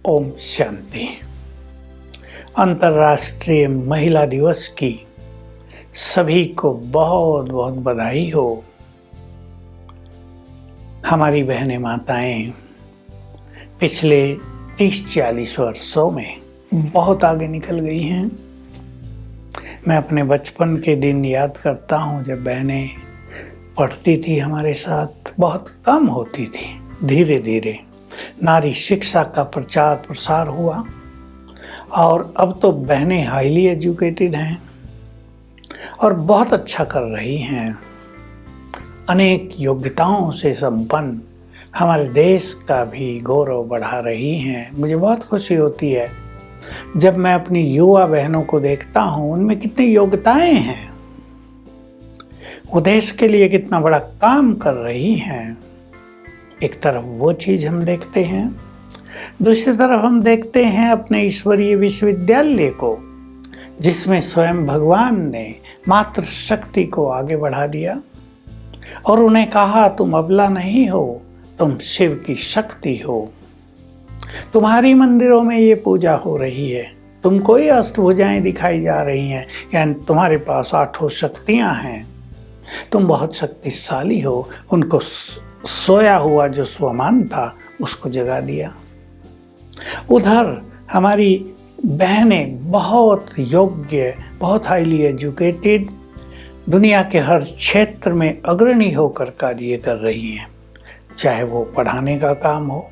ओम शांति। अंतर्राष्ट्रीय महिला दिवस की सभी को बहुत बहुत बधाई हो। हमारी बहनें माताएं पिछले 30-40 वर्षों में बहुत आगे निकल गई हैं। मैं अपने बचपन के दिन याद करता हूँ जब बहनें पढ़ती थी हमारे साथ, बहुत कम होती थी। धीरे धीरे नारी शिक्षा का प्रचार प्रसार हुआ और अब तो बहनें हाईली एजुकेटेड हैं और बहुत अच्छा कर रही हैं। अनेक योग्यताओं से संपन्न हमारे देश का भी गौरव बढ़ा रही हैं। मुझे बहुत खुशी होती है जब मैं अपनी युवा बहनों को देखता हूँ, उनमें कितनी योग्यताएं हैं, वो देश के लिए कितना बड़ा काम कर रही हैं। एक तरफ वो चीज हम देखते हैं, दूसरी तरफ हम देखते हैं अपने ईश्वरीय विश्वविद्यालय को, जिसमें स्वयं भगवान ने मातृ शक्ति को आगे बढ़ा दिया और उन्हें कहा, तुम अबला नहीं हो, तुम शिव की शक्ति हो। तुम्हारी मंदिरों में ये पूजा हो रही है, तुमको ये अष्टभुजाएं दिखाई जा रही हैं, यानी तुम्हारे पास 8 शक्तियां हैं, तुम बहुत शक्तिशाली हो। उनको सोया हुआ जो स्वमान था उसको जगा दिया। उधर हमारी बहनें बहुत योग्य, बहुत हाईली एजुकेटेड, दुनिया के हर क्षेत्र में अग्रणी होकर कार्य कर रही हैं। चाहे वो पढ़ाने का काम हो,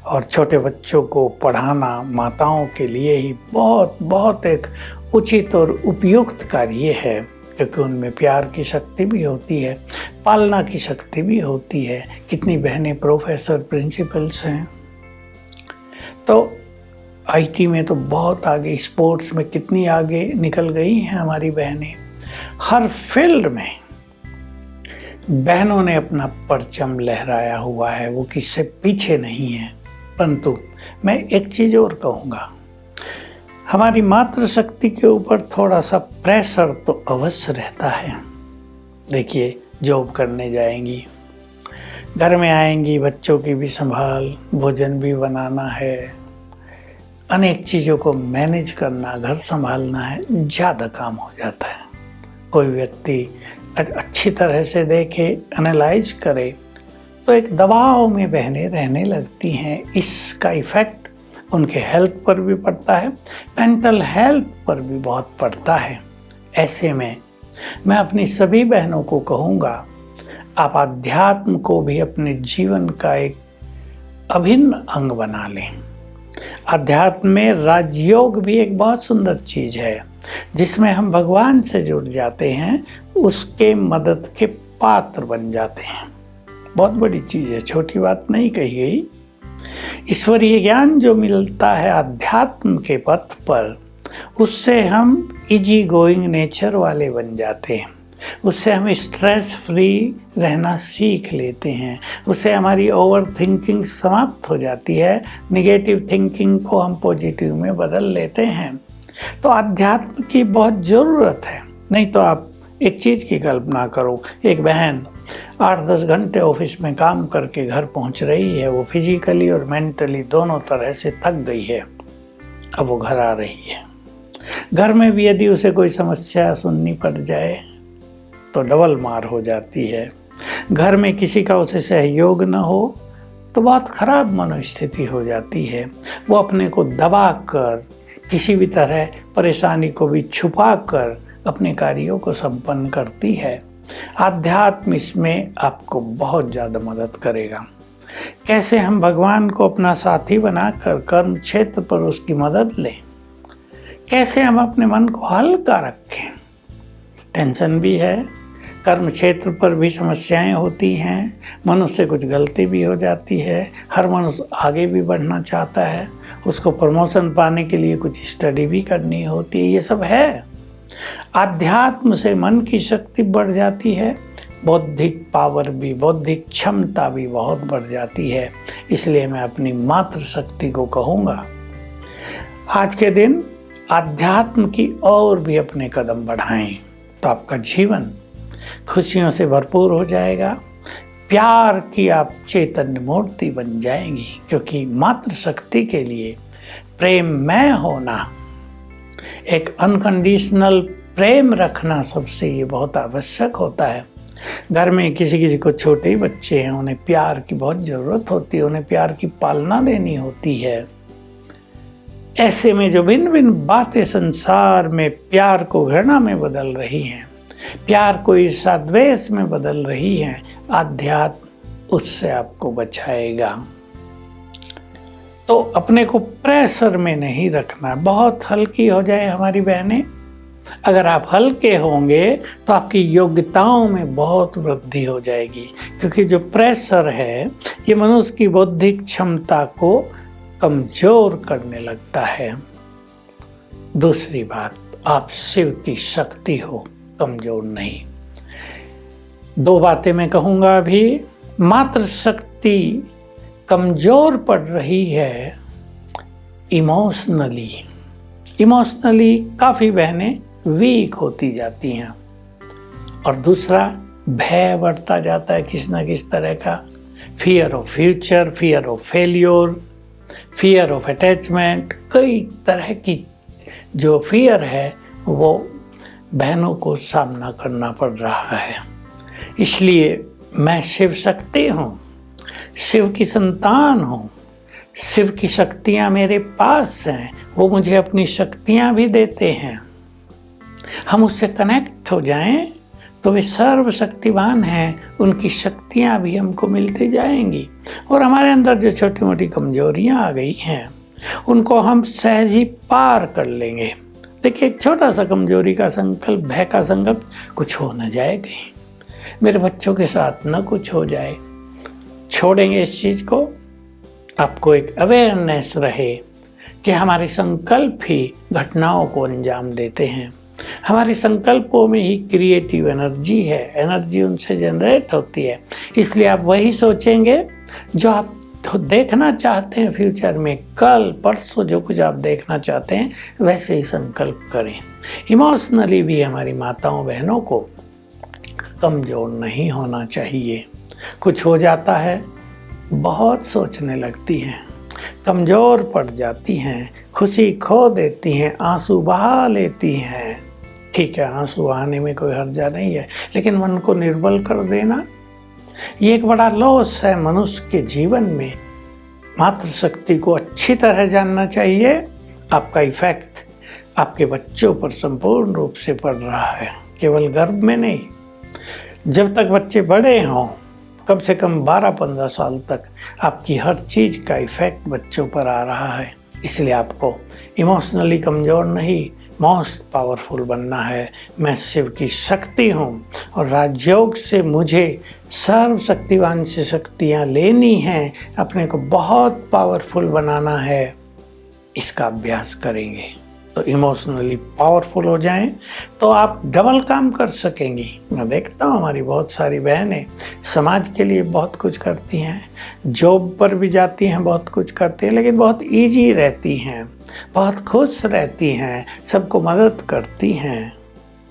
और छोटे बच्चों को पढ़ाना माताओं के लिए ही बहुत बहुत एक उचित और उपयुक्त कार्य है, क्योंकि उनमें प्यार की शक्ति भी होती है, पालना की शक्ति भी होती है। कितनी बहनें प्रोफेसर, प्रिंसिपल्स हैं। तो आईटी में तो बहुत आगे, स्पोर्ट्स में कितनी आगे निकल गई हैं हमारी बहनें। हर फील्ड में बहनों ने अपना परचम लहराया हुआ है, वो किससे पीछे नहीं है। परंतु मैं एक चीज़ और कहूँगा, हमारी मातृशक्ति के ऊपर थोड़ा सा प्रेशर तो अवश्य रहता है। देखिए, जॉब करने जाएंगी, घर में आएंगी, बच्चों की भी संभाल, भोजन भी बनाना है, अनेक चीज़ों को मैनेज करना, घर संभालना है, ज़्यादा काम हो जाता है। कोई व्यक्ति अच्छी तरह से देखे, एनालाइज करे, तो एक दबाव में बहनें रहने लगती हैं। इसका इफ़ेक्ट उनके हेल्थ पर भी पड़ता है, मेंटल हेल्थ पर भी बहुत पड़ता है। ऐसे में मैं अपनी सभी बहनों को कहूँगा, आप आध्यात्म को भी अपने जीवन का एक अभिन्न अंग बना लें। अध्यात्म में राजयोग भी एक बहुत सुंदर चीज़ है, जिसमें हम भगवान से जुड़ जाते हैं, उसके मदद के पात्र बन जाते हैं। बहुत बड़ी चीज़ है, छोटी बात नहीं कही गई। ईश्वरीय ज्ञान जो मिलता है अध्यात्म के पथ पर, उससे हम इजी गोइंग नेचर वाले बन जाते हैं, उससे हम स्ट्रेस फ्री रहना सीख लेते हैं, उससे हमारी ओवर थिंकिंग समाप्त हो जाती है, निगेटिव थिंकिंग को हम पॉजिटिव में बदल लेते हैं। तो अध्यात्म की बहुत ज़रूरत है। नहीं तो आप एक चीज़ की कल्पना करो, एक बहन 8-10 घंटे ऑफिस में काम करके घर पहुंच रही है, वो फिजिकली और मेंटली दोनों तरह से थक गई है। अब वो घर आ रही है, घर में भी यदि उसे कोई समस्या सुननी पड़ जाए तो डबल मार हो जाती है। घर में किसी का उसे सहयोग न हो तो बहुत खराब मनोस्थिति हो जाती है। वो अपने को दबा कर, किसी भी तरह परेशानी को भी छुपा कर अपने कार्यों को संपन्न करती है। आध्यात्म इसमें आपको बहुत ज़्यादा मदद करेगा। कैसे हम भगवान को अपना साथी बनाकर कर्म क्षेत्र पर उसकी मदद लें, कैसे हम अपने मन को हल्का रखें। टेंशन भी है, कर्म क्षेत्र पर भी समस्याएं होती हैं, मनुष्य से कुछ गलती भी हो जाती है, हर मनुष्य आगे भी बढ़ना चाहता है, उसको प्रमोशन पाने के लिए कुछ स्टडी भी करनी होती है, ये सब है। आध्यात्म से मन की शक्ति बढ़ जाती है, बौद्धिक पावर भी, बौद्धिक क्षमता भी बहुत बढ़ जाती है। इसलिए मैं अपनी मातृ शक्ति को कहूँगा, आज के दिन आध्यात्म की और भी अपने कदम बढ़ाएं, तो आपका जीवन खुशियों से भरपूर हो जाएगा। प्यार की आप चैतन्य मूर्ति बन जाएंगी, क्योंकि मातृशक्ति के लिए प्रेममय होना, एक अनकंडीशनल प्रेम रखना सबसे ये बहुत आवश्यक होता है। घर में किसी को छोटे ही बच्चे हैं, उन्हें प्यार की बहुत ज़रूरत होती है, उन्हें प्यार की पालना देनी होती है। ऐसे में जो भिन्न भिन्न बातें संसार में प्यार को घृणा में बदल रही हैं, प्यार को ईर्ष्या द्वेष में बदल रही हैं, आध्यात्म उससे आपको बचाएगा। तो अपने को प्रेशर में नहीं रखना। बहुत हल्की हो जाए हमारी बहनें, अगर आप हल्के होंगे तो आपकी योग्यताओं में बहुत वृद्धि हो जाएगी, क्योंकि जो प्रेशर है ये मनुष्य की बौद्धिक क्षमता को कमजोर करने लगता है। दूसरी बात, आप शिव की शक्ति हो, कमजोर नहीं। दो बातें मैं कहूँगा अभी। मातृशक्ति कमजोर पड़ रही है इमोशनली काफ़ी बहनें वीक होती जाती हैं। और दूसरा, भय बढ़ता जाता है किसी न किसी तरह का, fear of future, fear of failure, fear of attachment, कई तरह की जो फियर है वो बहनों को सामना करना पड़ रहा है। इसलिए मैं शिव शक्ति हूँ, शिव की संतान हूँ, शिव की शक्तियाँ मेरे पास हैं, वो मुझे अपनी शक्तियाँ भी देते हैं। हम उससे कनेक्ट हो जाएं तो वे सर्वशक्तिवान हैं, उनकी शक्तियाँ भी हमको मिलती जाएंगी। और हमारे अंदर जो छोटी मोटी कमजोरियाँ आ गई हैं उनको हम सहज ही पार कर लेंगे। देखिए, एक छोटा सा कमजोरी का संकल्प, भय का संकल्प, कुछ हो न जाए कहीं, मेरे बच्चों के साथ न कुछ हो जाए, छोड़ेंगे इस चीज़ को। आपको एक अवेयरनेस रहे कि हमारे संकल्प ही घटनाओं को अंजाम देते हैं। हमारे संकल्पों में ही क्रिएटिव एनर्जी है, एनर्जी उनसे जनरेट होती है। इसलिए आप वही सोचेंगे जो आप देखना चाहते हैं फ्यूचर में, कल परसों जो कुछ आप देखना चाहते हैं वैसे ही संकल्प करें। इमोशनली भी हमारी माताओं बहनों को कमज़ोर नहीं होना चाहिए। कुछ हो जाता है, बहुत सोचने लगती हैं, कमज़ोर पड़ जाती हैं, खुशी खो देती हैं, आंसू बहा लेती हैं। ठीक है, आंसू बहाने में कोई हर्जा नहीं है, लेकिन मन को निर्बल कर देना ये एक बड़ा लॉस है मनुष्य के जीवन में। मातृशक्ति को अच्छी तरह जानना चाहिए। आपका इफेक्ट आपके बच्चों पर संपूर्ण रूप से पड़ रहा है, केवल गर्भ में नहीं। जब तक बच्चे बड़े हों, कम से कम 12-15 साल तक आपकी हर चीज़ का इफेक्ट बच्चों पर आ रहा है। इसलिए आपको इमोशनली कमज़ोर नहीं, मोस्ट पावरफुल बनना है। मैं शिव की शक्ति हूँ और राजयोग से मुझे सर्वशक्तिवान से शक्तियाँ लेनी हैं, अपने को बहुत पावरफुल बनाना है। इसका अभ्यास करेंगे तो इमोशनली पावरफुल हो जाएं तो आप डबल काम कर सकेंगी। मैं देखता हूँ हमारी बहुत सारी बहनें समाज के लिए बहुत कुछ करती हैं, जॉब पर भी जाती हैं, बहुत कुछ करती हैं, लेकिन बहुत इजी रहती हैं, बहुत खुश रहती हैं, सबको मदद करती हैं।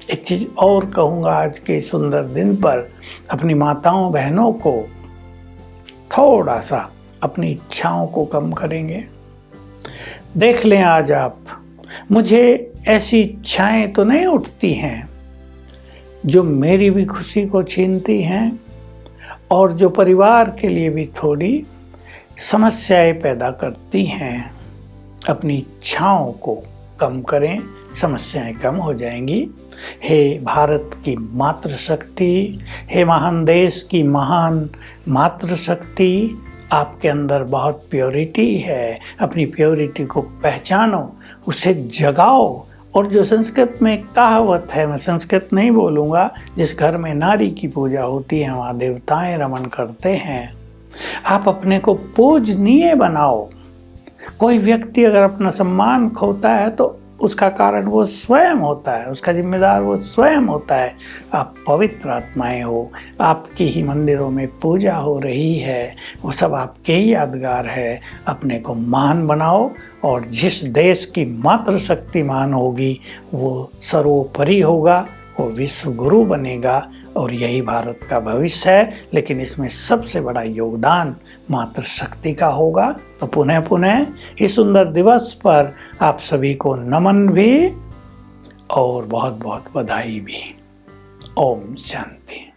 एक चीज़ और कहूँगा आज के सुंदर दिन पर, अपनी माताओं बहनों को थोड़ा सा अपनी इच्छाओं को कम करेंगे। देख लें, आज आप, मुझे ऐसी इच्छाएं तो नहीं उठती हैं जो मेरी भी खुशी को छीनती हैं और जो परिवार के लिए भी थोड़ी समस्याएं पैदा करती हैं। अपनी इच्छाओं को कम करें, समस्याएं कम हो जाएंगी। हे भारत की मातृशक्ति, हे महान देश की महान मातृशक्ति, आपके अंदर बहुत प्योरिटी है। अपनी प्योरिटी को पहचानो, उसे जगाओ। और जो संस्कृत में कहावत है, मैं संस्कृत नहीं बोलूँगा, जिस घर में नारी की पूजा होती है वहाँ देवताएं रमण करते हैं। आप अपने को पूजनीय बनाओ। कोई व्यक्ति अगर अपना सम्मान खोता है तो उसका कारण वो स्वयं होता है, उसका जिम्मेदार वो स्वयं होता है। आप पवित्र आत्माएं हो, आपकी ही मंदिरों में पूजा हो रही है, वो सब आपके ही यादगार है। अपने को महान बनाओ और जिस देश की मातृशक्ति महान होगी वो सर्वोपरि होगा, वो विश्व गुरु बनेगा और यही भारत का भविष्य है। लेकिन इसमें सबसे बड़ा योगदान मातृशक्ति का होगा। तो पुनः पुनः इस सुंदर दिवस पर आप सभी को नमन भी और बहुत बहुत बधाई भी। ओम शांति।